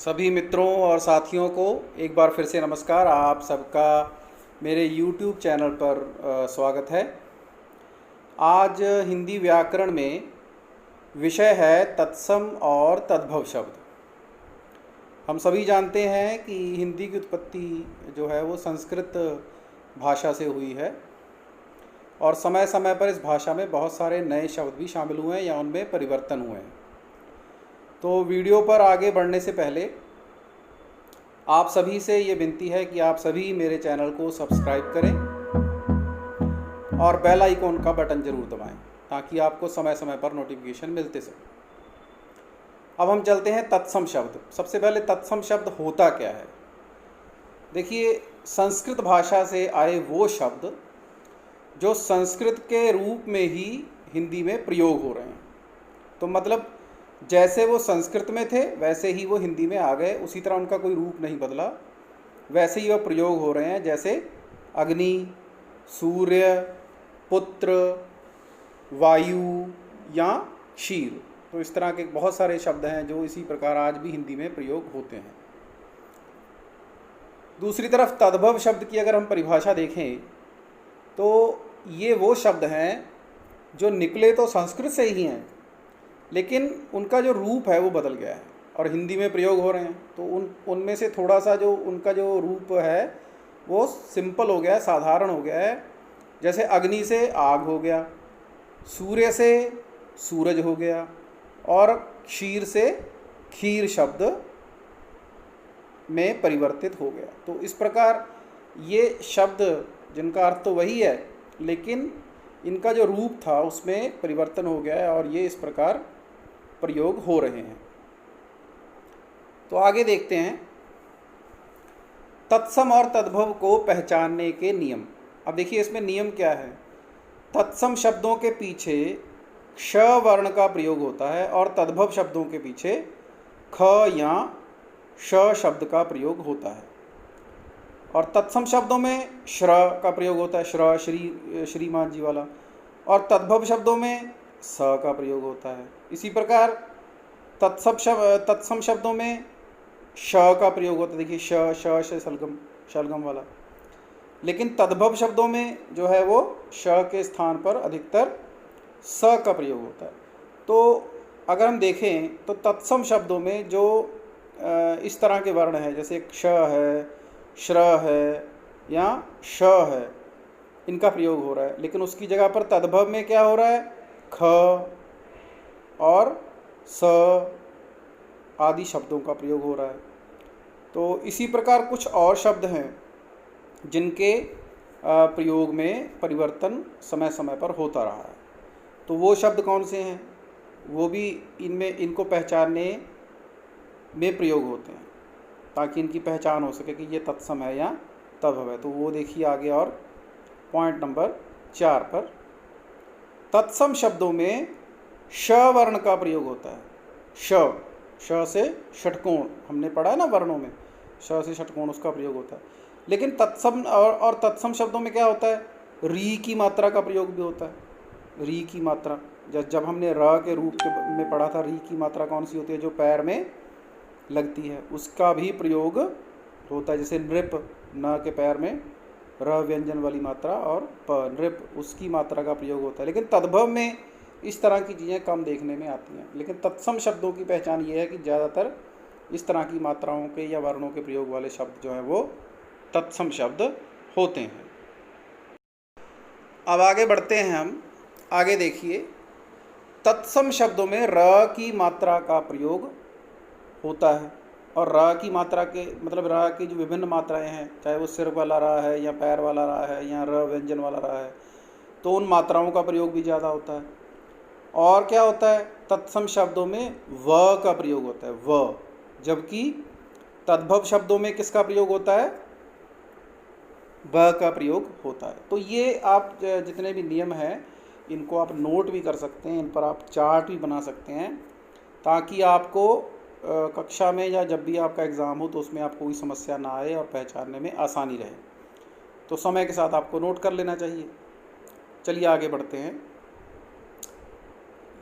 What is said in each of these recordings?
सभी मित्रों और साथियों को एक बार फिर से नमस्कार। आप सबका मेरे YouTube चैनल पर स्वागत है। आज हिंदी व्याकरण में विषय है तत्सम और तद्भव शब्द। हम सभी जानते हैं कि हिंदी की उत्पत्ति जो है वो संस्कृत भाषा से हुई है और समय समय पर इस भाषा में बहुत सारे नए शब्द भी शामिल हुए हैं या उनमें परिवर्तन हुए हैं। तो वीडियो पर आगे बढ़ने से पहले आप सभी से ये विनती है कि आप सभी मेरे चैनल को सब्सक्राइब करें और बेल आइकॉन का बटन ज़रूर दबाएं ताकि आपको समय समय पर नोटिफिकेशन मिलते सके। अब हम चलते हैं तत्सम शब्द। सबसे पहले तत्सम शब्द होता क्या है। देखिए, संस्कृत भाषा से आए वो शब्द जो संस्कृत के रूप में ही हिंदी में प्रयोग हो रहे हैं। तो मतलब जैसे वो संस्कृत में थे वैसे ही वो हिंदी में आ गए, उसी तरह उनका कोई रूप नहीं बदला, वैसे ही वह प्रयोग हो रहे हैं। जैसे अग्नि, सूर्य, पुत्र, वायु या क्षीर। तो इस तरह के बहुत सारे शब्द हैं जो इसी प्रकार आज भी हिंदी में प्रयोग होते हैं। दूसरी तरफ तद्भव शब्द की अगर हम परिभाषा देखें तो ये वो शब्द हैं जो निकले तो संस्कृत से ही हैं, लेकिन उनका जो रूप है वो बदल गया है और हिंदी में प्रयोग हो रहे हैं। तो उनमें से थोड़ा सा जो उनका जो रूप है वो सिंपल हो गया है, साधारण हो गया है। जैसे अग्नि से आग हो गया, सूर्य से सूरज हो गया और क्षीर से खीर शब्द में परिवर्तित हो गया। तो इस प्रकार ये शब्द जिनका अर्थ तो वही है लेकिन इनका जो रूप था उसमें परिवर्तन हो गया है और ये इस प्रकार प्रयोग हो रहे हैं। तो आगे देखते हैं तत्सम और तद्भव को पहचानने के नियम। अब देखिए इसमें नियम क्या है। तत्सम शब्दों के पीछे क्ष वर्ण का प्रयोग होता है और तद्भव शब्दों के पीछे ख या श शब्द का प्रयोग होता है। और तत्सम शब्दों में श्र का प्रयोग होता है, श्र श्री श्रीमान जी वाला, और तद्भव शब्दों में स का प्रयोग होता है। इसी प्रकार तत्सम शब्दों में श का प्रयोग होता है। देखिए श से शलगम वाला। लेकिन तद्भव शब्दों में जो है वो श के स्थान पर अधिकतर स का प्रयोग होता है। तो अगर हम देखें तो तत्सम शब्दों में जो इस तरह के वर्ण हैं, जैसे क्ष है, श्र है या श है, इनका प्रयोग हो रहा है। लेकिन उसकी जगह पर तद्भव में क्या हो रहा है, ख और स आदि शब्दों का प्रयोग हो रहा है। तो इसी प्रकार कुछ और शब्द हैं जिनके प्रयोग में परिवर्तन समय समय पर होता रहा है। तो वो शब्द कौन से हैं, वो भी इनको पहचानने में प्रयोग होते हैं ताकि इनकी पहचान हो सके कि ये तत्सम है या तद्भव है। तो वो देखिए आगे और पॉइंट नंबर 4 पर तत्सम शब्दों में श वर्ण का प्रयोग होता है। श से षटकोण हमने पढ़ा है ना वर्णों में, श से षटकोण उसका प्रयोग होता है। लेकिन तत्सम और तत्सम शब्दों में क्या होता है, री की मात्रा का प्रयोग भी होता है। री की मात्रा जब हमने र के रूप में पढ़ा था, री की मात्रा कौन सी होती है, जो पैर में लगती है, उसका भी प्रयोग होता है। जैसे नृप, न के पैर में र व्यंजन वाली मात्रा और प नृप, उसकी मात्रा का प्रयोग होता है। लेकिन तद्भव में इस तरह की चीज़ें कम देखने में आती हैं। लेकिन तत्सम शब्दों की पहचान ये है कि ज़्यादातर इस तरह की मात्राओं के या वर्णों के प्रयोग वाले शब्द जो हैं वो तत्सम शब्द होते हैं। अब आगे बढ़ते हैं हम। आगे देखिए, तत्सम शब्दों में र की मात्रा का प्रयोग होता है और र की मात्रा के मतलब र की जो विभिन्न मात्राएं हैं, चाहे वो सिर वाला र है या पैर वाला र है या र व्यंजन वाला र है, तो उन मात्राओं का प्रयोग भी ज़्यादा होता है। और क्या होता है, तत्सम शब्दों में व का प्रयोग होता है, व, जबकि तद्भव शब्दों में किसका प्रयोग होता है, व का प्रयोग होता है। तो ये आप जितने भी नियम हैं इनको आप नोट भी कर सकते हैं, इन पर आप चार्ट भी बना सकते हैं ताकि आपको कक्षा में या जब भी आपका एग्ज़ाम हो तो उसमें आपको कोई समस्या ना आए और पहचानने में आसानी रहे। तो समय के साथ आपको नोट कर लेना चाहिए। चलिए आगे बढ़ते हैं।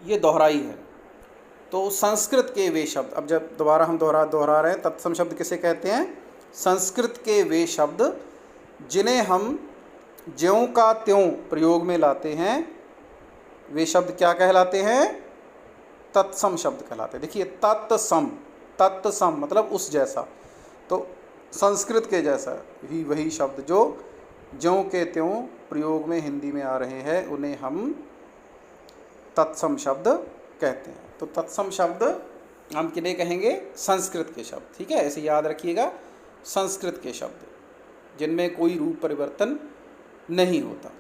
ये दोहराई है। तो संस्कृत के वे शब्द, अब जब दोबारा हम दोहरा रहे हैं, तत्सम शब्द किसे कहते हैं? संस्कृत के वे शब्द जिन्हें हम ज्यों का त्यों प्रयोग में लाते हैं, वे शब्द क्या कहलाते हैं? तत्सम शब्द कहलाते हैं। देखिए तत्सम, तत्सम मतलब उस जैसा, तो संस्कृत के जैसा ही वही शब्द जो ज्यों के त्यों प्रयोग में हिंदी में आ रहे हैं, उन्हें हम तत्सम शब्द कहते हैं। तो तत्सम शब्द हम किन्हें कहेंगे? संस्कृत के शब्द। ठीक है, ऐसे याद रखिएगा, संस्कृत के शब्द जिनमें कोई रूप परिवर्तन नहीं होता।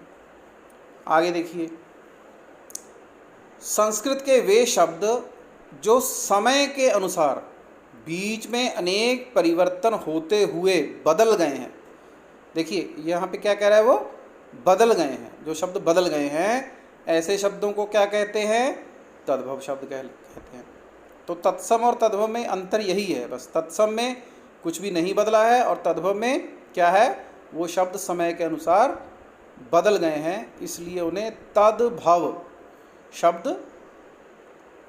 आगे देखिए, संस्कृत के वे शब्द जो समय के अनुसार बीच में अनेक परिवर्तन होते हुए बदल गए हैं। देखिए यहाँ पे क्या कह रहा है, वो बदल गए हैं, जो शब्द बदल गए हैं ऐसे शब्दों को क्या कहते हैं? तद्भव शब्द कहते हैं। तो तत्सम और तद्भव में अंतर यही है बस, तत्सम में कुछ भी नहीं बदला है और तद्भव में क्या है, वो शब्द समय के अनुसार बदल गए हैं, इसलिए उन्हें तद्भव शब्द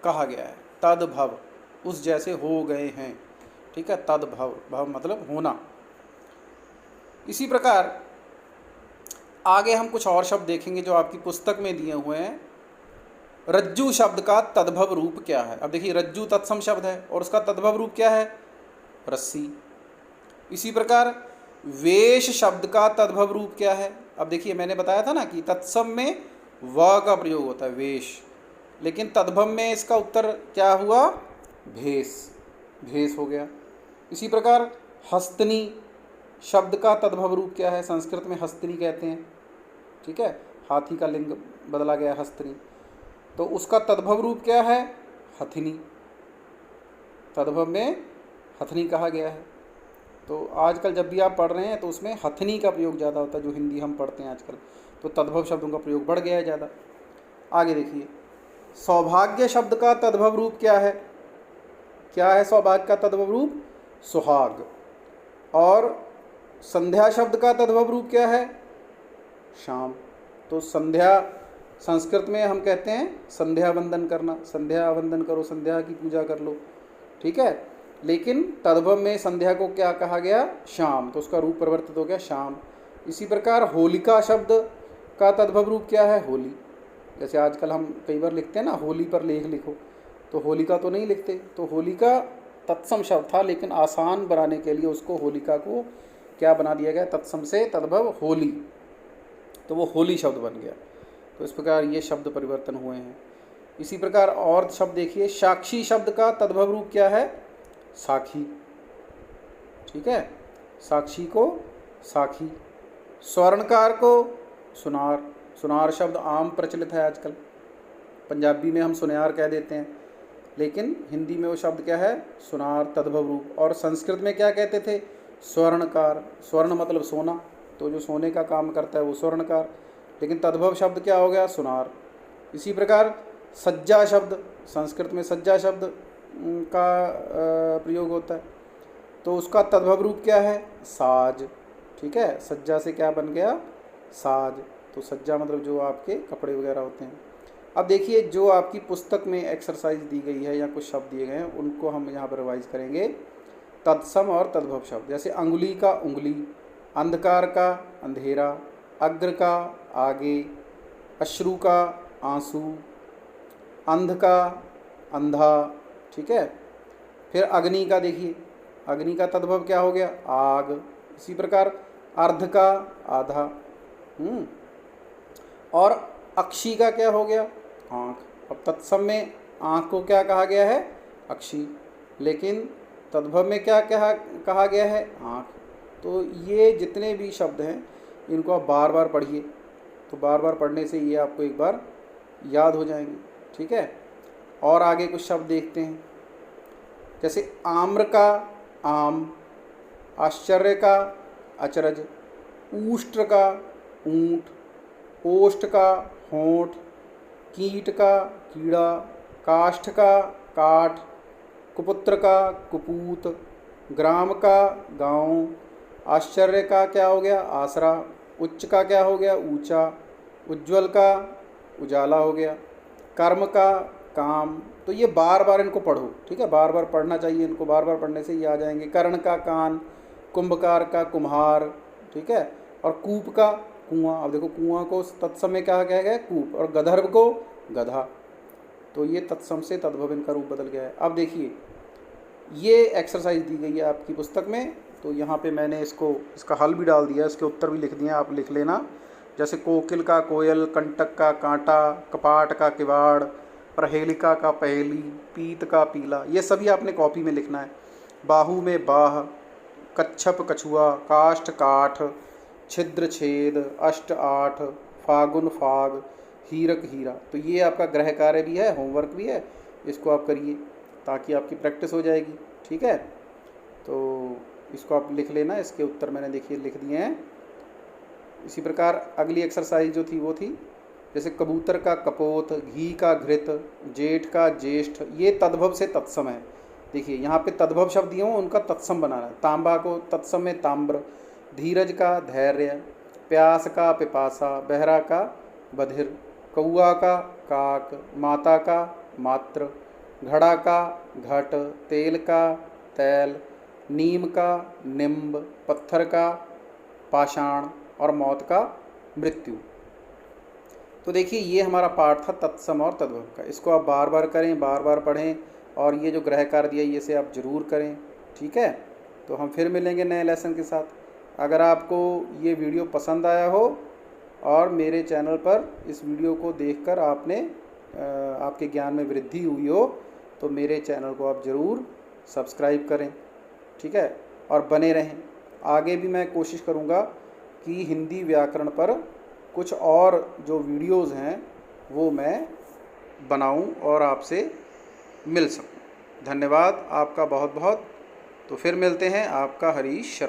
कहा गया है। तद्भव, उस जैसे हो गए हैं। ठीक है, तद्भव, भव मतलब होना। इसी प्रकार आगे हम कुछ और शब्द देखेंगे जो आपकी पुस्तक में दिए हुए हैं। रज्जु शब्द का तद्भव रूप क्या है? अब देखिए रज्जु तत्सम शब्द है और उसका तद्भव रूप क्या है? रस्सी। इसी प्रकार वेश शब्द का तद्भव रूप क्या है? अब देखिए मैंने बताया था ना कि तत्सम में व का प्रयोग होता है, वेश, लेकिन तद्भव में इसका उत्तर क्या हुआ? भेष, भेष हो गया। इसी प्रकार हस्तनी शब्द का तद्भव रूप क्या है? संस्कृत में हस्तनी कहते हैं। ठीक है, हाथी का लिंग बदला गया हस्तनी, तो उसका तद्भव रूप क्या है? हथिनी। तद्भव में हथनी कहा गया है। तो आजकल जब भी आप पढ़ रहे हैं तो उसमें हथनी का प्रयोग ज़्यादा होता है, जो हिंदी हम पढ़ते हैं आजकल, तो तद्भव शब्दों का प्रयोग बढ़ गया है ज़्यादा। आगे देखिए, सौभाग्य शब्द का तद्भव रूप क्या है? क्या है सौभाग्य का तद्भव रूप? सुहाग। और संध्या शब्द का तद्भव रूप क्या है? शाम। तो संध्या संस्कृत में हम कहते हैं संध्या वंदन करना, संध्या वंदन करो, संध्या की पूजा कर लो। ठीक है, लेकिन तद्भव में संध्या को क्या कहा गया? शाम, तो उसका रूप परिवर्तित हो गया शाम। इसी प्रकार होलिका शब्द का तद्भव रूप क्या है? होली। जैसे आजकल हम कई बार लिखते हैं ना, होली पर लेख लिखो, तो होलिका तो नहीं लिखते, तो होलिका तत्सम शब्द था, लेकिन आसान बनाने के लिए उसको होलिका को क्या बना दिया गया? तत्सम से तद्भव होली, तो वो होली शब्द बन गया। तो इस प्रकार ये शब्द परिवर्तन हुए हैं। इसी प्रकार और शब्द देखिए, साक्षी शब्द का तद्भव रूप क्या है? साखी। ठीक है, साक्षी को साखी। स्वर्णकार को सुनार। सुनार शब्द आम प्रचलित है आजकल, पंजाबी में हम सुनार कह देते हैं, लेकिन हिंदी में वो शब्द क्या है? सुनार तद्भव रूप। और संस्कृत में क्या कहते थे? स्वर्णकार। स्वर्ण मतलब सोना, तो जो सोने का काम करता है वो स्वर्णकार, लेकिन तद्भव शब्द क्या हो गया? सुनार। इसी प्रकार सज्जा शब्द, संस्कृत में सज्जा शब्द का प्रयोग होता है, तो उसका तद्भव रूप क्या है? साज। ठीक है, सज्जा से क्या बन गया? साज। तो सज्जा मतलब जो आपके कपड़े वगैरह होते हैं। अब देखिए, जो आपकी पुस्तक में एक्सरसाइज दी गई है या कुछ शब्द दिए गए हैं, उनको हम यहाँ पर रिवाइज करेंगे। तत्सम और तद्भव शब्द, जैसे अंगुली का उंगली, अंधकार का अंधेरा, अग्र का आगे, अश्रु का आंसू, अंध का अंधा। ठीक है, फिर अग्नि का देखिए, अग्नि का तद्भव क्या हो गया? आग। इसी प्रकार अर्ध का आधा। और अक्षी का क्या हो गया? आँख। अब तत्सम में आँख को क्या कहा गया है? अक्षी, लेकिन तद्भव में क्या कहा गया है? आँख। तो ये जितने भी शब्द हैं इनको आप बार बार पढ़िए, तो बार बार पढ़ने से ये आपको एक बार याद हो जाएंगे। ठीक है, और आगे कुछ शब्द देखते हैं, जैसे आम्र का आम, आश्चर्य का अचरज, ऊष्ट्र का ऊँट, ओष्ठ का होंठ, कीट का कीड़ा, काष्ठ का काठ, कुपुत्र का कुपूत, ग्राम का गांव, आश्चर्य का क्या हो गया? आसरा, उच्च का क्या हो गया? ऊंचा, उज्ज्वल का उजाला हो गया, कर्म का काम, तो ये बार बार इनको पढ़ो, ठीक है, बार बार पढ़ना चाहिए इनको, बार बार पढ़ने से ये आ जाएंगे। कर्ण का कान, कुंभकार का कुम्हार, ठीक है, और कूप का कुआं। अब देखो कुआं को तत्सम क्या कहा गया है, कूप, और गधर्व को गधा, तो ये तत्सम से तद्भव इनका रूप बदल गया है। अब देखिए ये एक्सरसाइज दी गई है आपकी पुस्तक में, तो यहाँ पे मैंने इसका हल भी डाल दिया, इसके उत्तर भी लिख दिए, आप लिख लेना। जैसे कोकिल का कोयल, कंटक का कांटा, कपाट का किवाड़, परहेलिका का पहेली, पीत का पीला, ये सभी आपने कॉपी में लिखना है। बाहु में बाह, कच्छप कछुआ, काष्ठ काठ, छिद्र छेद, अष्ट आठ, फागुन फाग, हीरक हीरा। तो ये आपका गृह कार्य भी है, होमवर्क भी है, इसको आप करिए ताकि आपकी प्रैक्टिस हो जाएगी, ठीक है। तो इसको आप लिख लेना, इसके उत्तर मैंने देखिए लिख दिए हैं। इसी प्रकार अगली एक्सरसाइज जो थी वो थी जैसे कबूतर का कपोत, घी का घृत, जेठ का ज्येष्ठ, ये तद्भव से तत्सम है। देखिए यहाँ पे तद्भव शब्द दिए हों उनका तत्सम बनाना है। तांबा को तत्सम में ताम्र, धीरज का धैर्य, प्यास का पिपासा, बहरा का बधिर, कौआ का काक, माता का मात्र, घड़ा का घट, तेल का तैल, नीम का निम्ब, पत्थर का पाषाण, और मौत का मृत्यु। तो देखिए ये हमारा पाठ था तत्सम और तद्भव का। इसको आप बार बार करें, बार बार पढ़ें, और ये जो गृह कार्य दिया ये से आप ज़रूर करें, ठीक है। तो हम फिर मिलेंगे नए लेसन के साथ। अगर आपको ये वीडियो पसंद आया हो और मेरे चैनल पर इस वीडियो को देखकर आपके ज्ञान में वृद्धि हुई हो तो मेरे चैनल को आप ज़रूर सब्सक्राइब करें, ठीक है, और बने रहें। आगे भी मैं कोशिश करूँगा कि हिंदी व्याकरण पर कुछ और जो वीडियोज़ हैं वो मैं बनाऊं और आपसे मिल सकूं। धन्यवाद आपका बहुत बहुत। तो फिर मिलते हैं, आपका हरीश शर्मा।